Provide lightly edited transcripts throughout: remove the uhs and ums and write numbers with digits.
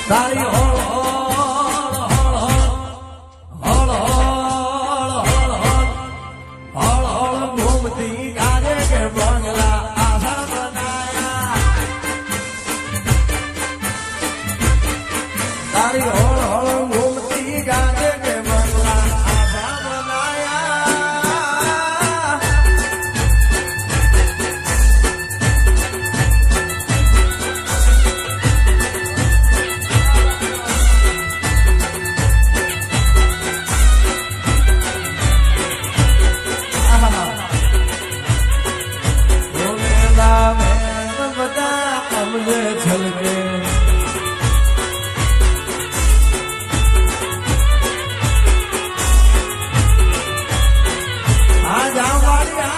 તારી હોળ હોળ હોળ ઘૂમતી ગાજે કે બંગલા આશા બનાયા તારી હોળ ઘૂમતી ગાજે કે બંગલા આશા બનાયા અમને છલકે આ જામવાળી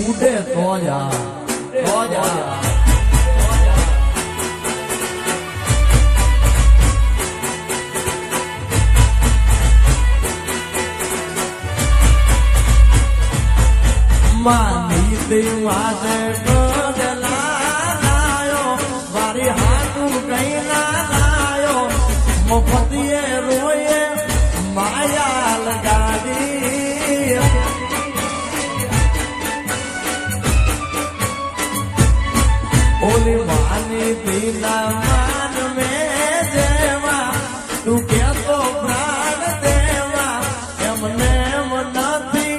ઉડે તો જા માની દેવાને ગોદલા લાયો મારી હાથું કઈ ના લાયો મફતીએ રોયે માયા લગાડી ઓલી માની દીના માન મેં જેવા તું કેતો પ્રાણ દેવા એમને નથી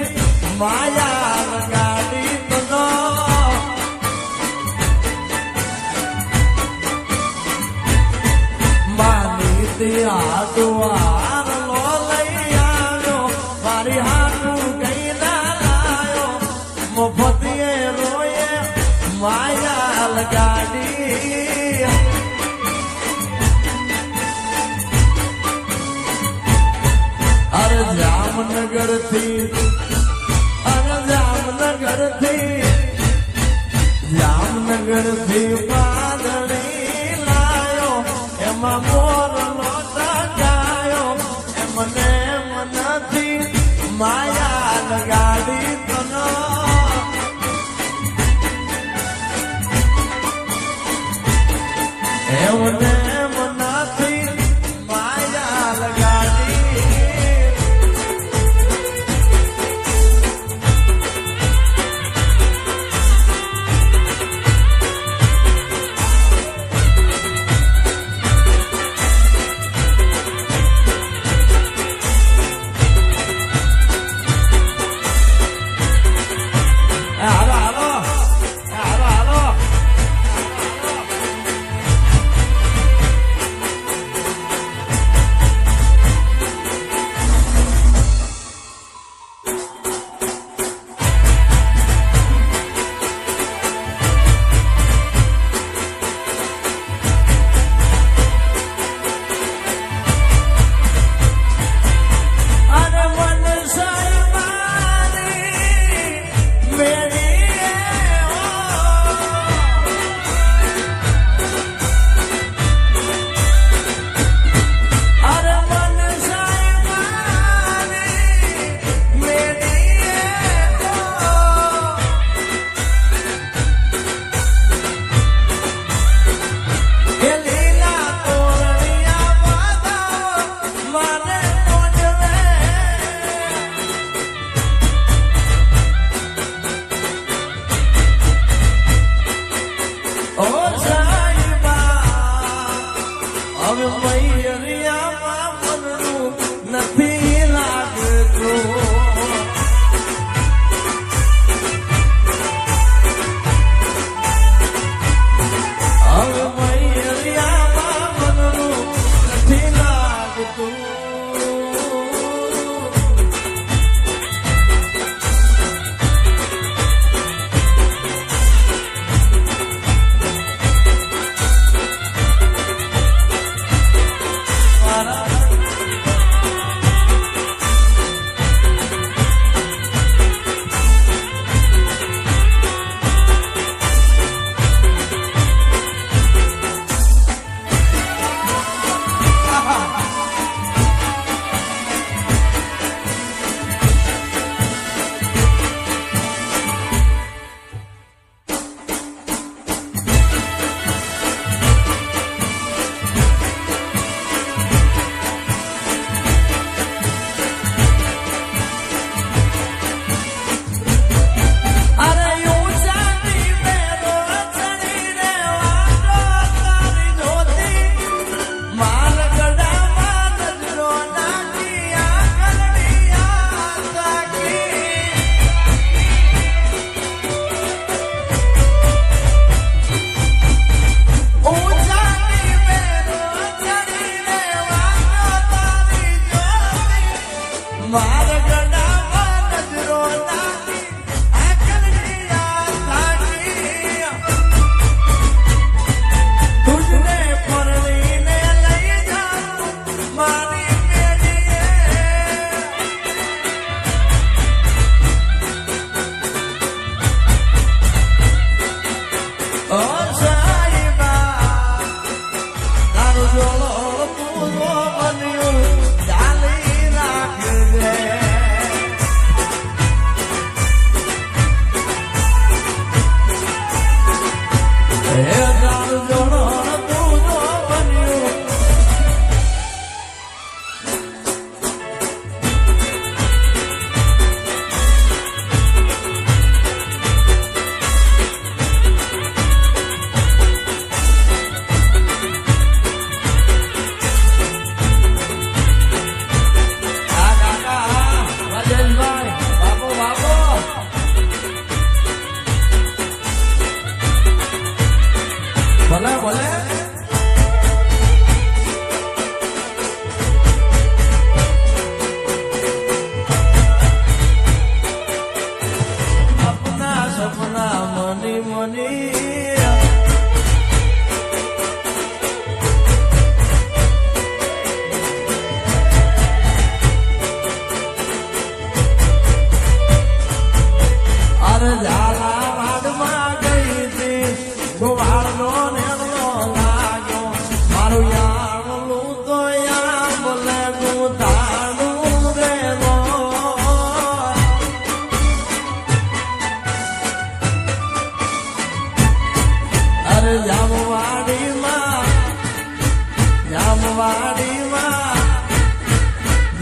માયા લગાડી તો માની ત્યાં દુઆર લો લઈ આવ્યો મારી હાથું કઈ ના લાયો મફતીએ રોયે માયા લગાડી અરે જામનગર થી જામનગર થી પાદળી લાયો એમાં મોર લોટા ગાયો એમને મનથી માયા લગાડી તનો એમને મનથી માયા લગાડી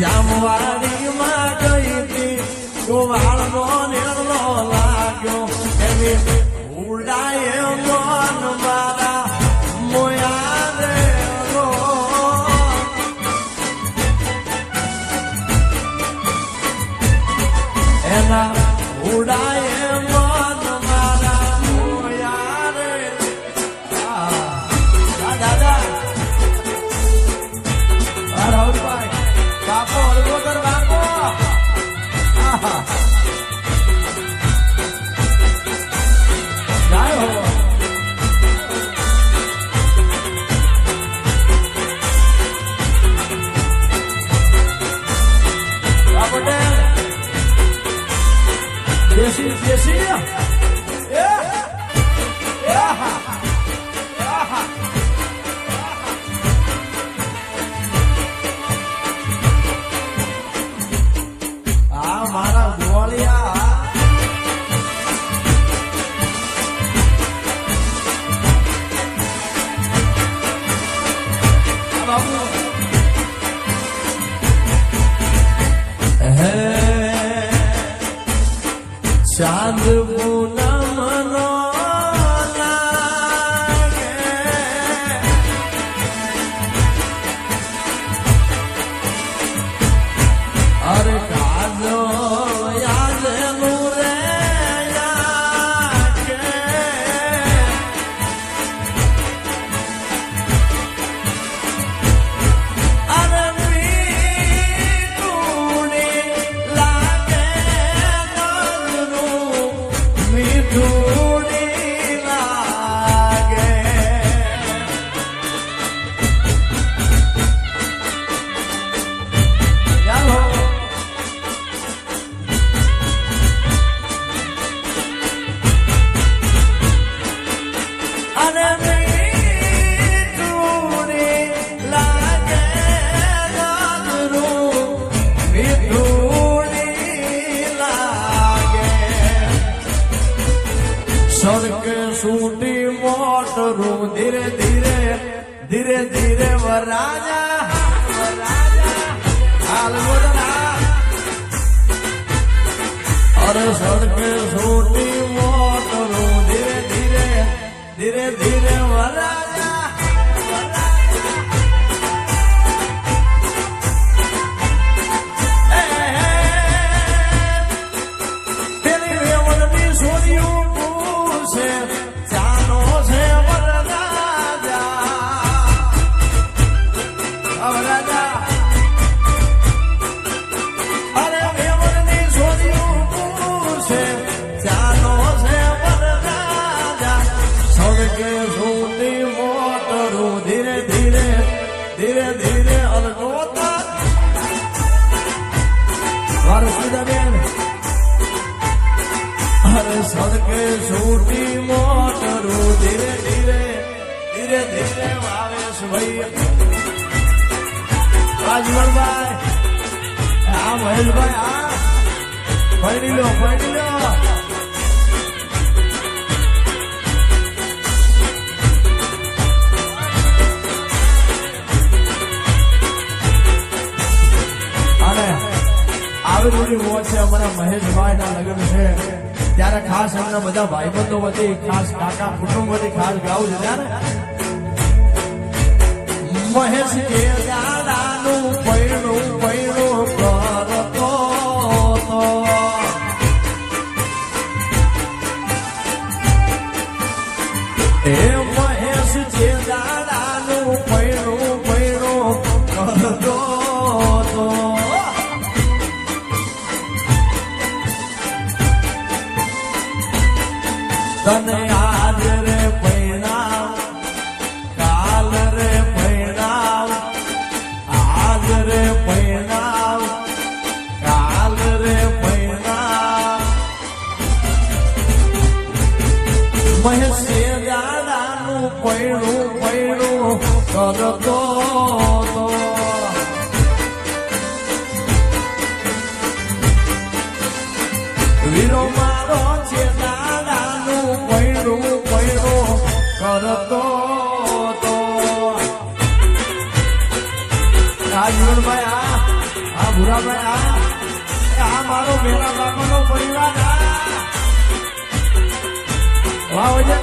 જામવાડીમાં ગઈ હતી ગોવાળનો નેળો લાગ્યો એની ઉડાય મન મારા મોયા રે રો એના ઉડાય મન મારા મોયા રે દાદા રાહુલભાઈ બાપો હળવોદર બાપો જય હો પટેલ દેશી દેશી મારા ગોળિયા બાબુ હે ચાંદ પૂનમનો લાગે અરે કાજો सूटी मोटरू धीरे धीरे धीरे धीरे वराजा हाल बोलना अरे सड़के सूटी मोटरू धीरे धीरे धीरे धीरे वराजा तेरी वेवलनी सोनियों से जानो से वरराजा अब राजा अरे वेवलनी सोनियों से जानो से वरराजा सड़के सूटी मोटरू धीरे धीरे धीरे धीरे अलगोता वारसीदा बेन अरे सड़के सूटी मोटरू धीरे धीरे धीरे धीरे वावेश भैया राजमल भाई हाँ महेश भाई हाँ पढ़ी लो अरे આવી બધી મોજ છે અમારા મહેશભાઈ ના લગ્ન છે ત્યારે ખાસ એમના બધા ભાઈબંધો વતી ખાસ કાકા કુટુંબ વતી ખાસ ગાવું છે ત્યારે મહેશ કે દાદાનું પૈણું કરતો એ મહેશ જે દાદાનું પૈણું કરતો તને આજ રે પૈણાવ કાલ રે પૈણાવ આજ રે પૈણાવ કાલ રે પૈણાવ મહેશે દાદાનું પૈણું કરતો વીરો મારો છે કરતો તો રાજવણભાઈ આ ભૂરાભાઈ આ મારો મેરા બાપાનો પરિવાર વાહ વજન